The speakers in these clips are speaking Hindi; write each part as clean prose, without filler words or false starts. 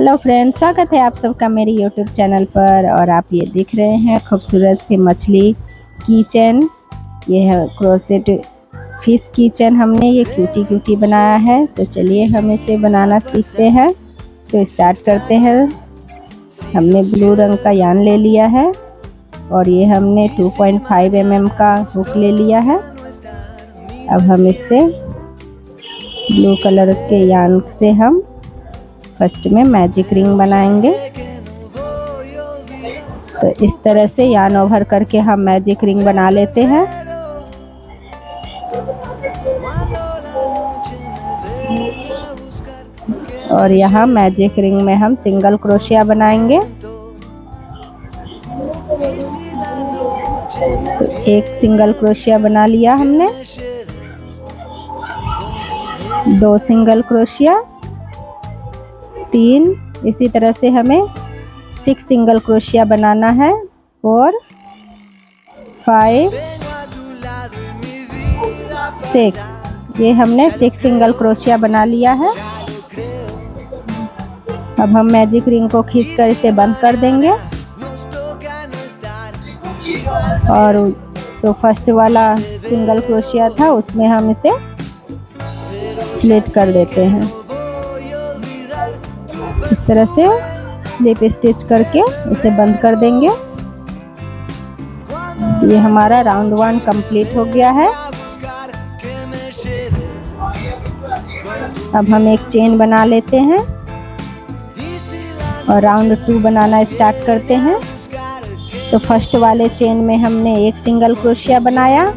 हेलो फ्रेंड्स, स्वागत है आप सबका मेरे यूट्यूब चैनल पर। और आप ये देख रहे हैं खूबसूरत सी मछली किचन। ये है क्रोसेट फिश किचन। हमने ये क्यूटी बनाया है, तो चलिए हम इसे बनाना सीखते हैं। तो स्टार्ट करते हैं। हमने ब्लू रंग का यान ले लिया है और ये हमने 2.5 mm का हुक ले लिया है। अब हम इससे ब्लू कलर के यान से हम फर्स्ट में मैजिक रिंग बनाएंगे। तो इस तरह से यान ओवर करके हम मैजिक रिंग बना लेते हैं। और यहाँ मैजिक रिंग में हम सिंगल क्रोशिया बनाएंगे। तो एक सिंगल क्रोशिया बना लिया हमने, 2 सिंगल क्रोशिया, 3। इसी तरह से हमें 6 सिंगल क्रोशिया बनाना है। 4 5 6 ये हमने 6 सिंगल क्रोशिया बना लिया है। अब हम मैजिक रिंग को खींचकर इसे बंद कर देंगे और जो फर्स्ट वाला सिंगल क्रोशिया था उसमें हम इसे स्लिट कर देते हैं। इस तरह से स्लिप स्टिच करके इसे बंद कर देंगे। ये हमारा राउंड 1 कंप्लीट हो गया है। अब हम एक चेन बना लेते हैं और राउंड 2 बनाना स्टार्ट करते हैं। तो फर्स्ट वाले चेन में हमने एक सिंगल क्रोशिया बनाया,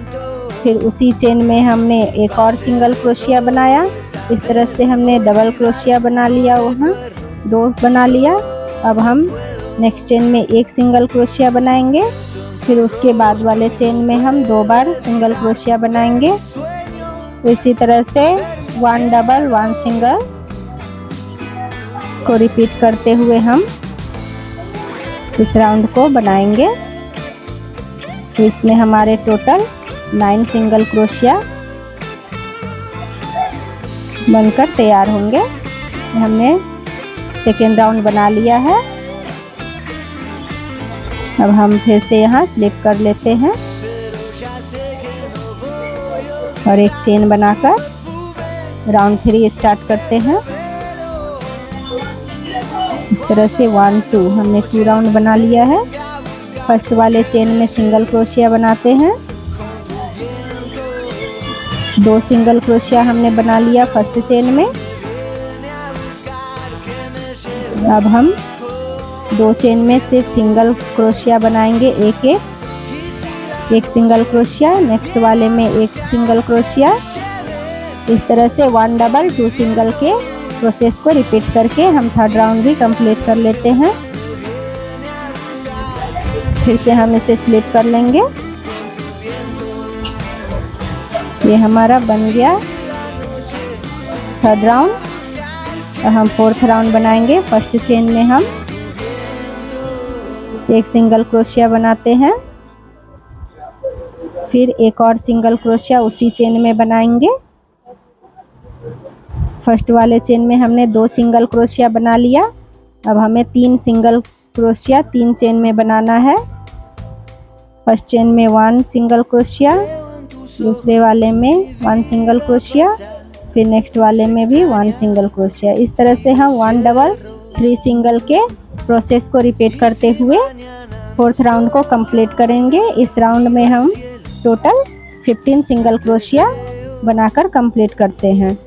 फिर उसी चेन में हमने एक और सिंगल क्रोशिया बनाया। इस तरह से हमने डबल क्रोशिया बना लिया, वहाँ 2 बना लिया। अब हम नेक्स्ट चेन में एक सिंगल क्रोशिया बनाएंगे, फिर उसके बाद वाले चेन में हम 2 बार सिंगल क्रोशिया बनाएंगे। इसी तरह से 1 डबल 1 सिंगल को रिपीट करते हुए हम इस राउंड को बनाएंगे। तो इसमें हमारे टोटल 9 सिंगल क्रोशिया बनकर तैयार होंगे। हमने सेकेंड राउंड बना लिया है। अब हम फिर से यहाँ स्लिप कर लेते हैं और एक चेन बनाकर राउंड 3 स्टार्ट करते हैं। इस तरह से 1 2 हमने 2 राउंड बना लिया है। फर्स्ट वाले चेन में सिंगल क्रोशिया बनाते हैं, 2 सिंगल क्रोशिया हमने बना लिया फर्स्ट चेन में। अब हम 2 चेन में सिर्फ सिंगल क्रोशिया बनाएंगे, एक सिंगल क्रोशिया, नेक्स्ट वाले में एक सिंगल क्रोशिया। इस तरह से 1 डबल 2 सिंगल के प्रोसेस को रिपीट करके हम थर्ड राउंड भी कंप्लीट कर लेते हैं। फिर से हम इसे स्लिप कर लेंगे। ये हमारा बन गया थर्ड राउंड। हम 4th राउंड बनाएंगे। फर्स्ट चेन में हम एक सिंगल क्रोशिया बनाते हैं, फिर एक और सिंगल क्रोशिया उसी चेन में बनाएंगे। फर्स्ट वाले चेन में हमने 2 सिंगल क्रोशिया बना लिया। अब हमें 3 सिंगल क्रोशिया 3 चेन में बनाना है। फर्स्ट चेन में 1 सिंगल क्रोशिया, दूसरे वाले में 1 सिंगल क्रोशिया, फिर नेक्स्ट वाले में भी 1 सिंगल क्रोशिया। इस तरह से हम 1 डबल 3 सिंगल के प्रोसेस को रिपीट करते हुए 4th राउंड को कंप्लीट करेंगे। इस राउंड में हम टोटल 15 सिंगल क्रोशिया बनाकर कंप्लीट करते हैं।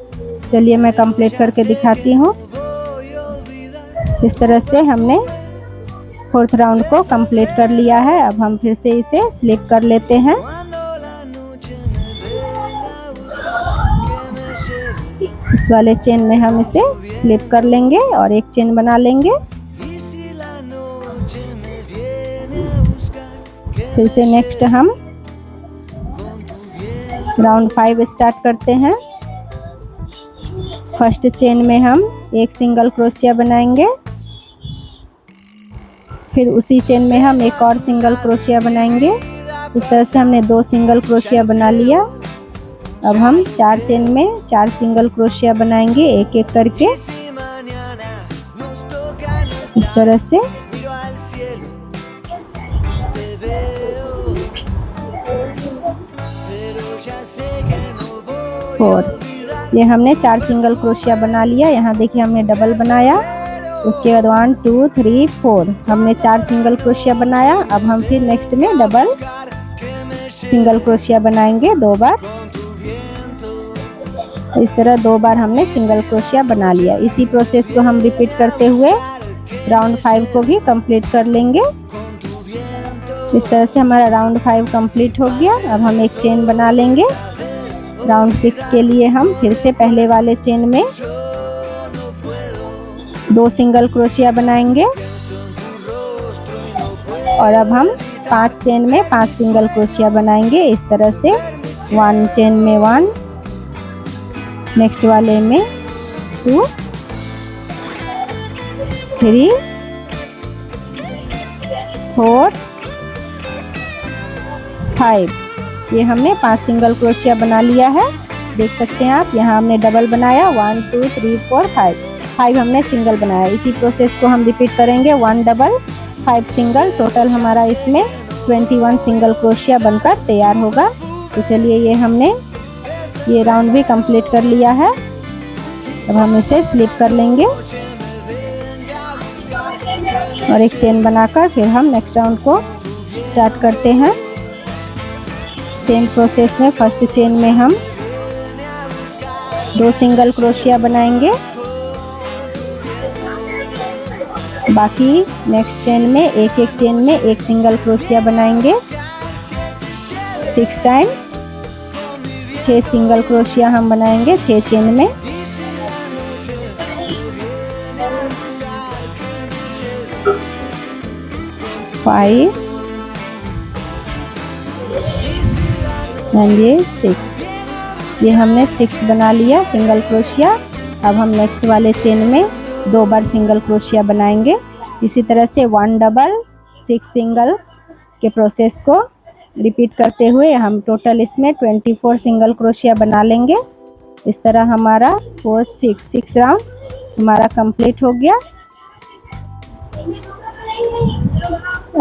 चलिए मैं कंप्लीट करके दिखाती हूँ। इस तरह से हमने 4th राउंड को कंप्लीट कर लिया है। अब हम फिर से इसे स्लिप कर लेते हैं। इस वाले चेन में हम इसे स्लिप कर लेंगे और एक चेन बना लेंगे। फिर से नेक्स्ट हम राउंड 5 स्टार्ट करते हैं। फर्स्ट चेन में हम एक सिंगल क्रोशिया बनाएंगे, फिर उसी चेन में हम एक और सिंगल क्रोशिया बनाएंगे। इस तरह से हमने 2 सिंगल क्रोशिया बना लिया। अब हम 4 चेन में 4 सिंगल क्रोशिया बनाएंगे, एक एक करके। इस तरह से। फोर, ये हमने 4 सिंगल क्रोशिया बना लिया। यहाँ देखिए हमने डबल बनाया, उसके बाद 1 2 3 4 हमने 4 सिंगल क्रोशिया बनाया। अब हम फिर नेक्स्ट में डबल सिंगल क्रोशिया बनाएंगे 2 बार। इस तरह 2 बार हमने सिंगल क्रोशिया बना लिया। इसी प्रोसेस को हम रिपीट करते हुए राउंड 5 को भी कंप्लीट कर लेंगे। इस तरह से हमारा राउंड 5 कंप्लीट हो गया। अब हम एक चेन बना लेंगे। राउंड 6 के लिए हम फिर से पहले वाले चेन में 2 सिंगल क्रोशिया बनाएंगे और अब हम 5 चेन में 5 सिंगल क्रोशिया बनाएंगे। इस तरह से 1 चेन में 1, नेक्स्ट वाले में 2 3 4 5। ये हमने 5 सिंगल क्रोशिया बना लिया है। देख सकते हैं आप, यहाँ हमने डबल बनाया 1 2 3 4 5 हमने सिंगल बनाया। इसी प्रोसेस को हम रिपीट करेंगे। 1 डबल 5 सिंगल, टोटल हमारा इसमें 21 सिंगल क्रोशिया बनकर तैयार होगा। तो चलिए ये हमने ये राउंड भी कंप्लीट कर लिया है। अब हम इसे स्लिप कर लेंगे और एक चेन बनाकर फिर हम नेक्स्ट राउंड को स्टार्ट करते हैं। सेम प्रोसेस में फर्स्ट चेन में हम 2 सिंगल क्रोशिया बनाएंगे। बाकी नेक्स्ट चेन में एक चेन में 1 सिंगल क्रोशिया बनाएंगे 6 टाइम्स। 6 सिंगल क्रोशिया हम बनाएंगे 6 चेन में। फाइव एंड ये 6। ये हमने 6 बना लिया सिंगल क्रोशिया। अब हम नेक्स्ट वाले चेन में 2 बार सिंगल क्रोशिया बनाएंगे। इसी तरह से 1 डबल 6 सिंगल के प्रोसेस को रिपीट करते हुए हम टोटल इसमें 24 सिंगल क्रोशिया बना लेंगे। इस तरह हमारा 4 6 राउंड हमारा कंप्लीट हो गया।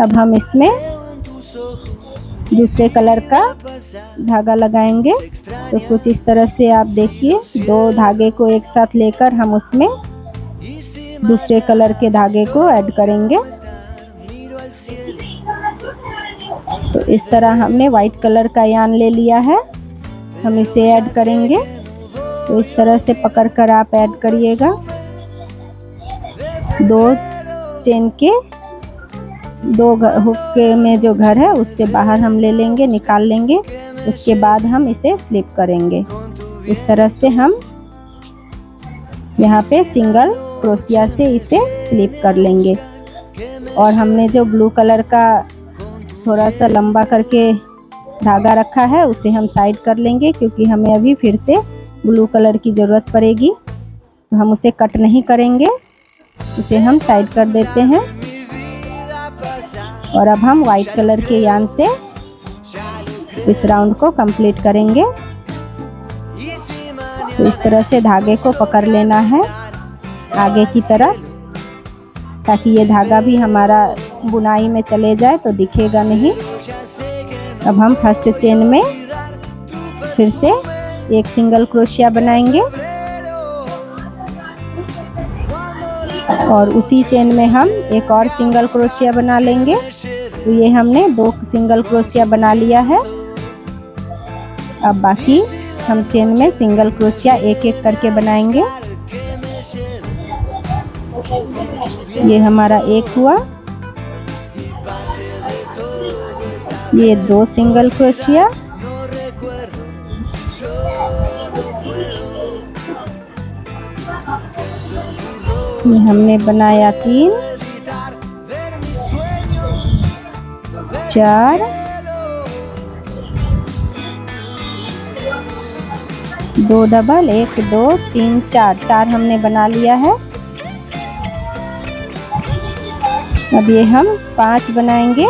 अब हम इसमें दूसरे कलर का धागा लगाएंगे। तो कुछ इस तरह से आप देखिए, 2 धागे को एक साथ लेकर हम उसमें दूसरे कलर के धागे को ऐड करेंगे। तो इस तरह हमने वाइट कलर का यान ले लिया है, हम इसे ऐड करेंगे। तो इस तरह से पकड़कर आप ऐड करिएगा। 2 चेन के 2 हुक के में जो घर है उससे बाहर हम ले लेंगे, निकाल लेंगे। उसके बाद हम इसे स्लिप करेंगे। इस तरह से हम यहाँ पे सिंगल क्रोशिया से इसे स्लिप कर लेंगे। और हमने जो ब्लू कलर का थोड़ा सा लंबा करके धागा रखा है उसे हम साइड कर लेंगे, क्योंकि हमें अभी फिर से ब्लू कलर की ज़रूरत पड़ेगी। तो हम उसे कट नहीं करेंगे, उसे हम साइड कर देते हैं। और अब हम वाइट कलर के यान से इस राउंड को कंप्लीट करेंगे। तो इस तरह से धागे को पकड़ लेना है आगे की तरफ, ताकि ये धागा भी हमारा बुनाई में चले जाए तो दिखेगा नहीं। अब हम फर्स्ट चेन में फिर से 1 सिंगल क्रोशिया बनाएंगे और उसी चेन में हम एक और सिंगल क्रोशिया बना लेंगे। तो ये हमने 2 सिंगल क्रोशिया बना लिया है। अब बाकी हम चेन में सिंगल क्रोशिया एक एक करके बनाएंगे। ये हमारा 1 हुआ, ये 2 सिंगल क्रोशिया, ये हमने बनाया 3 4 2 डबल 1 2 3 4 हमने बना लिया है। अब ये हम 5 बनाएंगे।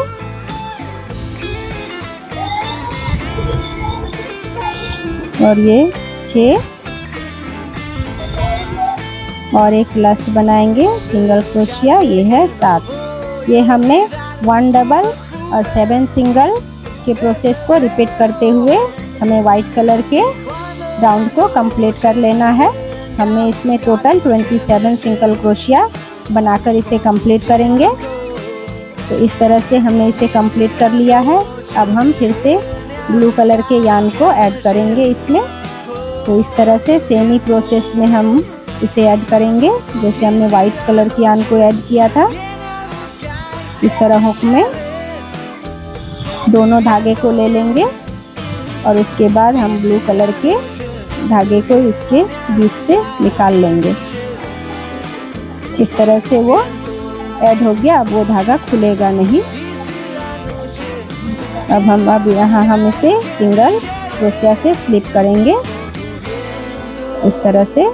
और ये 6 और एक लास्ट बनाएंगे सिंगल क्रोशिया, ये है 7। ये हमने 1 डबल और 7 सिंगल के प्रोसेस को रिपीट करते हुए हमें वाइट कलर के राउंड को कंप्लीट कर लेना है। हमने इसमें टोटल 27 सिंगल क्रोशिया बनाकर इसे कंप्लीट करेंगे। तो इस तरह से हमने इसे कंप्लीट कर लिया है। अब हम फिर से ब्लू कलर के यार्न को ऐड करेंगे इसमें। तो इस तरह से सेम ही प्रोसेस में हम इसे ऐड करेंगे जैसे हमने वाइट कलर के यार्न को ऐड किया था। इस तरह हुक में दोनों धागे को ले लेंगे और उसके बाद हम ब्लू कलर के धागे को इसके बीच से निकाल लेंगे। इस तरह से वो ऐड हो गया। अब वो धागा खुलेगा नहीं। अब यहाँ हम इसे सिंगल क्रोशिया से स्लिप करेंगे। इस तरह से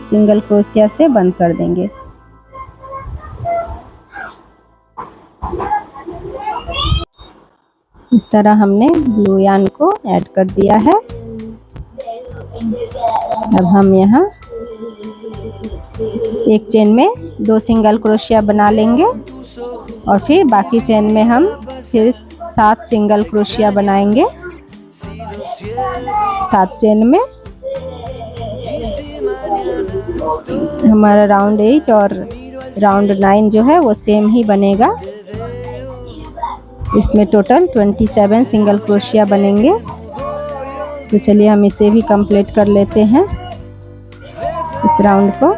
सिंगल क्रोशिया से बंद कर देंगे। इस तरह हमने ब्लू यार्न को ऐड कर दिया है। अब हम यहाँ एक चेन में 2 सिंगल क्रोशिया बना लेंगे और फिर बाकी चेन में हम फिर 7 सिंगल क्रोशिया बनाएंगे। 7 चेन में हमारा राउंड 8 और राउंड 9 जो है वो सेम ही बनेगा। इसमें टोटल 27 सिंगल क्रोशिया बनेंगे। तो चलिए हम इसे भी कंप्लीट कर लेते हैं इस राउंड को।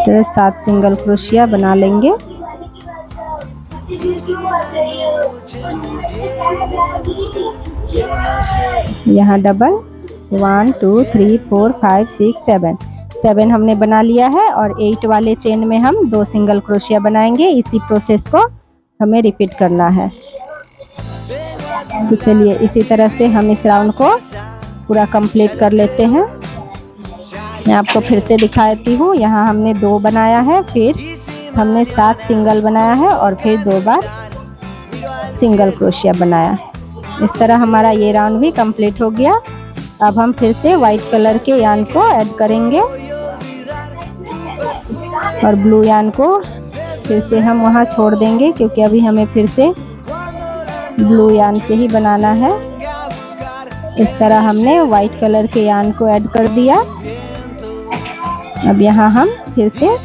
तो 7 सिंगल क्रोशिया बना लेंगे। यहाँ डबल 1 2 3 4 5 6 7 हमने बना लिया है और 8 वाले चेन में हम 2 सिंगल क्रोशिया बनाएंगे। इसी प्रोसेस को हमें रिपीट करना है। तो चलिए इसी तरह से हम इस राउंड को पूरा कंप्लीट कर लेते हैं। मैं आपको फिर से दिखाती हूँ। यहाँ हमने 2 बनाया है, फिर हमने 7 सिंगल बनाया है और फिर 2 बार सिंगल क्रोशिया बनाया। इस तरह हमारा ये राउंड भी कंप्लीट हो गया। अब हम फिर से वाइट कलर के यार्न को ऐड करेंगे और ब्लू यार्न को फिर से हम वहाँ छोड़ देंगे क्योंकि अभी हमें फिर से ब्लू यार्न से ही बनाना है। इस तरह हमने वाइट कलर के यार्न को ऐड कर दिया। अब यहाँ हम फिर से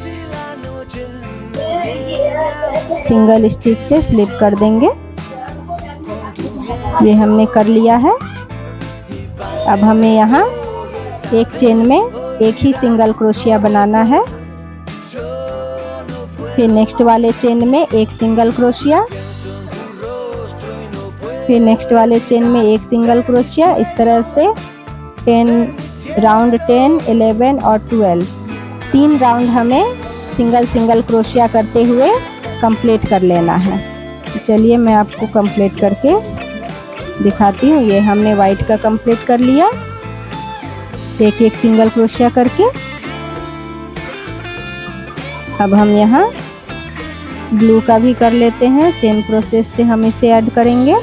सिंगल स्टिच से स्लिप कर देंगे। ये हमने कर लिया है। अब हमें यहाँ एक चेन में एक ही सिंगल क्रोशिया बनाना है। फिर नेक्स्ट वाले चेन में एक सिंगल क्रोशिया, फिर नेक्स्ट वाले चेन में एक सिंगल क्रोशिया। इस तरह से 10 राउंड 10, 11 और 12 3 राउंड हमें सिंगल क्रोशिया करते हुए कंप्लीट कर लेना है। तो चलिए मैं आपको कंप्लीट करके दिखाती हूँ। ये हमने वाइट का कंप्लीट कर लिया एक एक सिंगल क्रोशिया करके। अब हम यहाँ ब्लू का भी कर लेते हैं। सेम प्रोसेस से हम इसे ऐड करेंगे।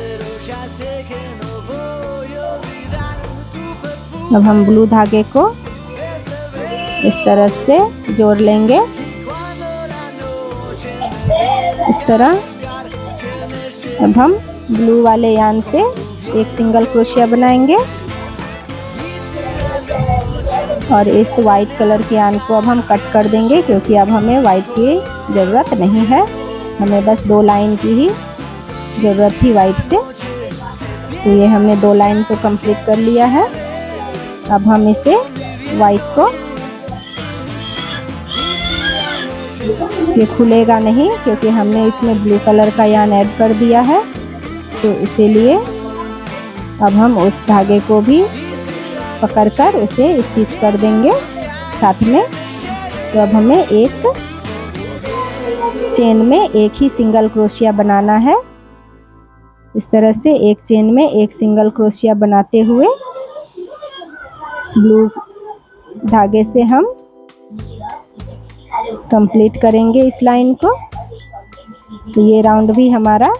अब हम ब्लू धागे को इस तरह से जोड़ लेंगे। इस तरह अब हम ब्लू वाले यार्न से एक सिंगल क्रोशिया बनाएंगे और इस वाइट कलर के यार्न को अब हम कट कर देंगे क्योंकि अब हमें वाइट की ज़रूरत नहीं है। हमें बस 2 लाइन की ही ज़रूरत थी वाइट से। तो ये हमने 2 लाइन तो कंप्लीट कर लिया है। अब हम इसे वाइट को, ये खुलेगा नहीं क्योंकि हमने इसमें ब्लू कलर का यार्न ऐड कर दिया है। तो इसीलिए अब हम उस धागे को भी पकड़कर उसे स्टिच कर देंगे साथ में। तो अब हमें एक चेन में एक ही सिंगल क्रोशिया बनाना है। इस तरह से एक चेन में एक सिंगल क्रोशिया बनाते हुए ब्लू धागे से हम कंप्लीट करेंगे इस लाइन को। तो ये राउंड भी हमारा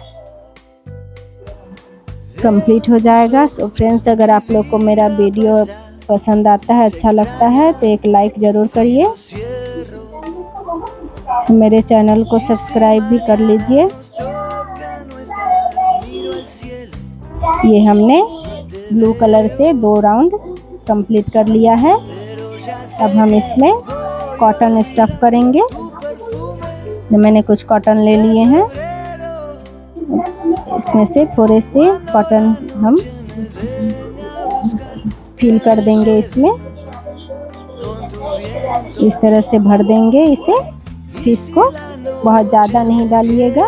कंप्लीट हो जाएगा। सो फ्रेंड्स, अगर आप लोग को मेरा वीडियो पसंद आता है, अच्छा लगता है, तो एक लाइक ज़रूर करिए। मेरे चैनल को सब्सक्राइब भी कर लीजिए। ये हमने ब्लू कलर से 2 राउंड कंप्लीट कर लिया है। अब हम इसमें कॉटन स्टफ करेंगे। तो मैंने कुछ कॉटन ले लिए हैं, इसमें से थोड़े से कॉटन हम फिल कर देंगे। इसमें इस तरह से भर देंगे इसे। फिश को बहुत ज़्यादा नहीं डालिएगा,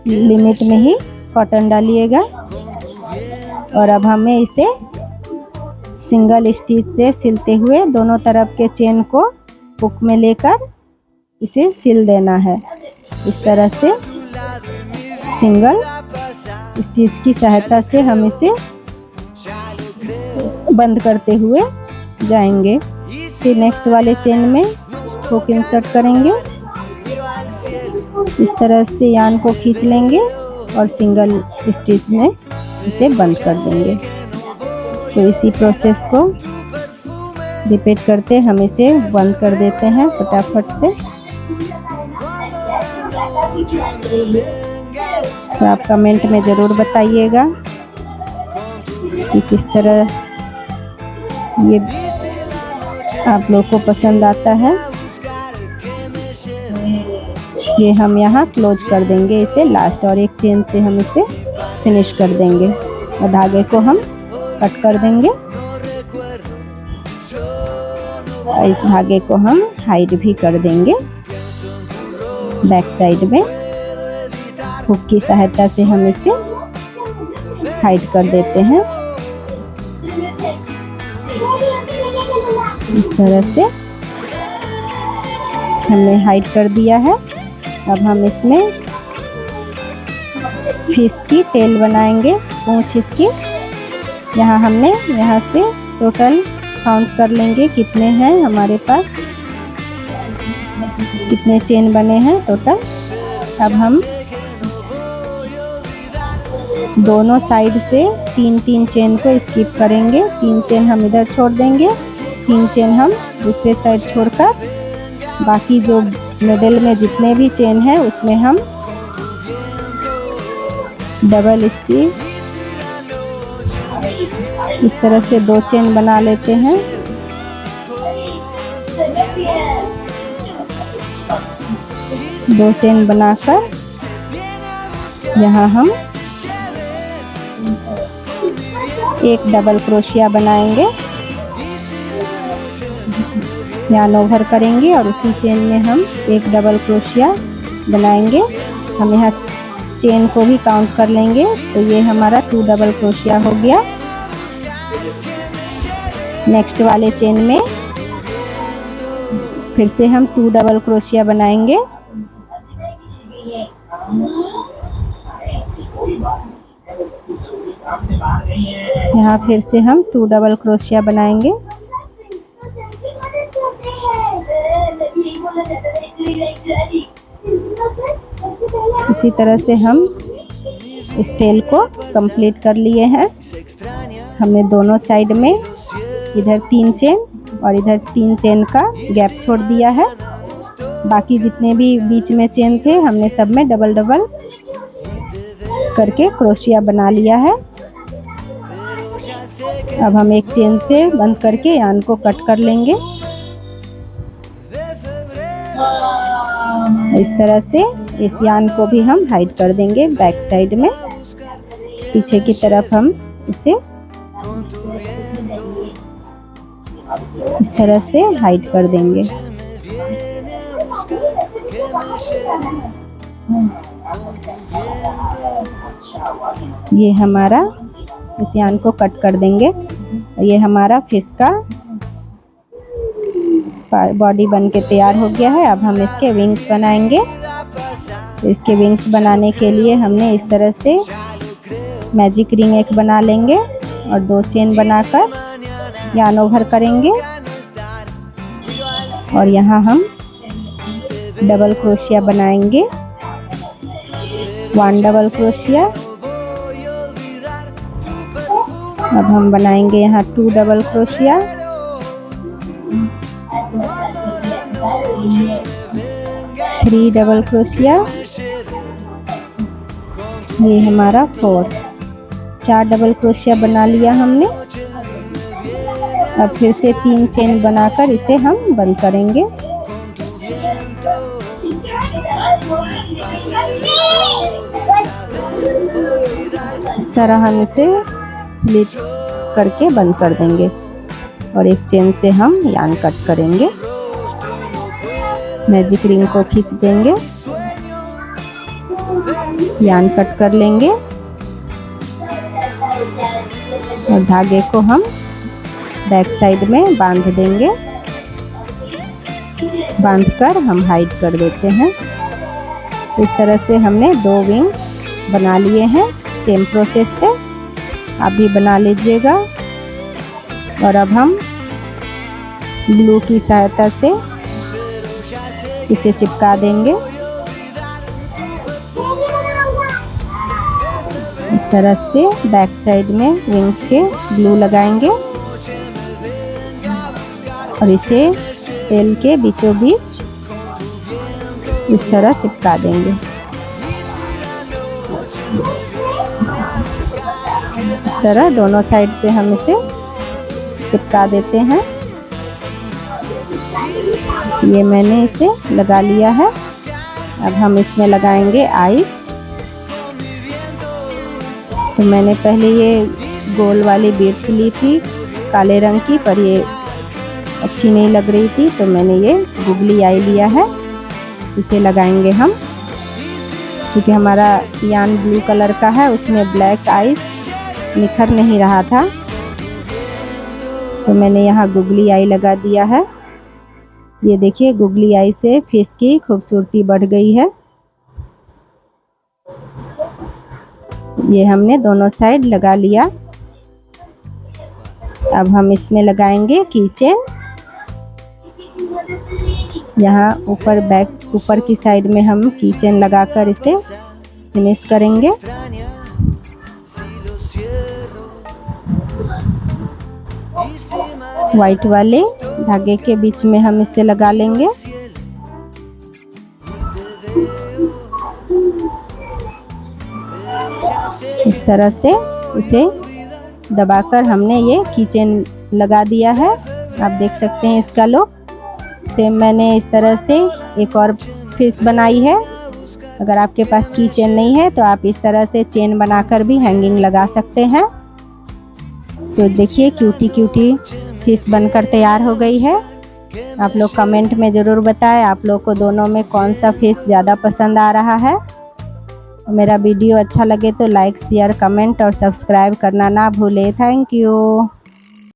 लिमिट में ही कॉटन डालिएगा। और अब हमें इसे सिंगल स्टिच से सिलते हुए दोनों तरफ के चेन को हुक में लेकर इसे सिल देना है। इस तरह से सिंगल स्टिच की सहायता से हम इसे बंद करते हुए जाएंगे। फिर नेक्स्ट वाले चेन में हुक इंसर्ट करेंगे। इस तरह से यान को खींच लेंगे और सिंगल स्टिच में इसे बंद कर देंगे। तो इसी प्रोसेस को रिपीट करते हम इसे बंद कर देते हैं फटाफट से। तो आप कमेंट में ज़रूर बताइएगा कि किस तरह ये आप लोग को पसंद आता है। ये हम यहाँ क्लोज कर देंगे इसे लास्ट, और एक चेन से हम इसे फिनिश कर देंगे और धागे को हम कट कर देंगे। और इस धागे को हम हाइड भी कर देंगे बैक साइड में। हुक की सहायता से हम इसे हाइड कर देते हैं। इस तरह से हमने हाइड कर दिया है। अब हम इसमें फिश की टेल बनाएंगे, पूंछ इसकी। यहाँ से टोटल काउंट कर लेंगे कितने हैं हमारे पास, कितने चेन बने हैं टोटल। अब हम दोनों साइड से 3-3 चेन को स्किप करेंगे। 3 चेन हम इधर छोड़ देंगे, 3 चेन हम दूसरे साइड छोड़कर बाकी जो मिडिल में जितने भी चेन हैं उसमें हम डबल स्टिच इस तरह से 2 चेन बना लेते हैं। दो चेन बनाकर यहाँ हम एक डबल क्रोशिया बनाएंगे, यान ओवर करेंगे और उसी चेन में हम एक डबल क्रोशिया बनाएंगे। हम यहाँ चेन को भी काउंट कर लेंगे, तो ये हमारा 2 डबल क्रोशिया हो गया। नेक्स्ट वाले चेन में फिर से हम 2 डबल क्रोशिया बनाएंगे। यहाँ फिर से हम 2 डबल क्रोशिया बनाएंगे। इसी तरह से हम इस टेल को कंप्लीट कर लिए हैं। हमने दोनों साइड में इधर 3 चेन और इधर 3 चेन का गैप छोड़ दिया है। बाकी जितने भी बीच में चेन थे हमने सब में डबल डबल करके क्रोशिया बना लिया है। अब हम एक चेन से बंद करके यान को कट कर लेंगे। इस तरह से इस यान को भी हम हाइड कर देंगे बैक साइड में। पीछे की तरफ हम इसे इस तरह से हाइड कर देंगे। ये हमारा इस यान को कट कर देंगे। ये हमारा फिश का बॉडी बन के तैयार हो गया है। अब हम इसके विंग्स बनाएंगे। तो इसके विंग्स बनाने के लिए हमने इस तरह से मैजिक रिंग एक बना लेंगे और 2 चेन बनाकर यान ओवर करेंगे और यहाँ हम डबल क्रोशिया बनाएंगे। 1 डबल क्रोशिया अब हम बनाएंगे यहाँ 2 डबल क्रोशिया, 3 डबल क्रोशिया, ये हमारा 4 डबल क्रोशिया बना लिया हमने। अब फिर से 3 चेन बनाकर इसे हम बंद करेंगे। इस तरह हम इसे स्लिप करके बंद कर देंगे और एक चेन से हम यार्न कट करेंगे। मैजिक रिंग को खींच देंगे, यार्न कट कर लेंगे और धागे को हम बैक साइड में बांध देंगे। बांधकर हम हाइड कर देते हैं। इस तरह से हमने 2 विंग्स बना लिए हैं। सेम प्रोसेस से आप भी बना लीजिएगा। और अब हम ग्लू की सहायता से इसे चिपका देंगे। इस तरह से बैक साइड में विंग्स के ग्लू लगाएंगे और इसे टेल के बीचों बीच इस तरह चिपका देंगे। इस तरह दोनों साइड से हम इसे चिपका देते हैं। ये मैंने इसे लगा लिया है। अब हम इसमें लगाएंगे आइस। तो मैंने पहले ये गोल वाली बीड्स ली थी काले रंग की, पर ये अच्छी नहीं लग रही थी, तो मैंने ये गुगली आई लिया है। इसे लगाएंगे हम, क्योंकि हमारा यार्न ब्लू कलर का है, उसमें ब्लैक आइस निखर नहीं रहा था, तो मैंने यहाँ गुगली आई लगा दिया है। ये देखिए, गुगली आई से फिश की खूबसूरती बढ़ गई है। ये हमने दोनों साइड लगा लिया। अब हम इसमें लगाएंगे की चेन। यहाँ ऊपर की साइड में हम की चेन लगाकर इसे फिनिश करेंगे। वाइट वाले धागे के बीच में हम इसे लगा लेंगे। इस तरह से इसे दबाकर हमने ये की चेन लगा दिया है। आप देख सकते हैं इसका लुक। सेम मैंने इस तरह से एक और फिश बनाई है। अगर आपके पास की चेन नहीं है तो आप इस तरह से चेन बनाकर भी हैंगिंग लगा सकते हैं। तो देखिए, क्यूटी फिश बनकर तैयार हो गई है। आप लोग कमेंट में ज़रूर बताएं आप लोग को दोनों में कौन सा फिश ज़्यादा पसंद आ रहा है। मेरा वीडियो अच्छा लगे तो लाइक, शेयर, कमेंट और सब्सक्राइब करना ना भूलें। Thank you.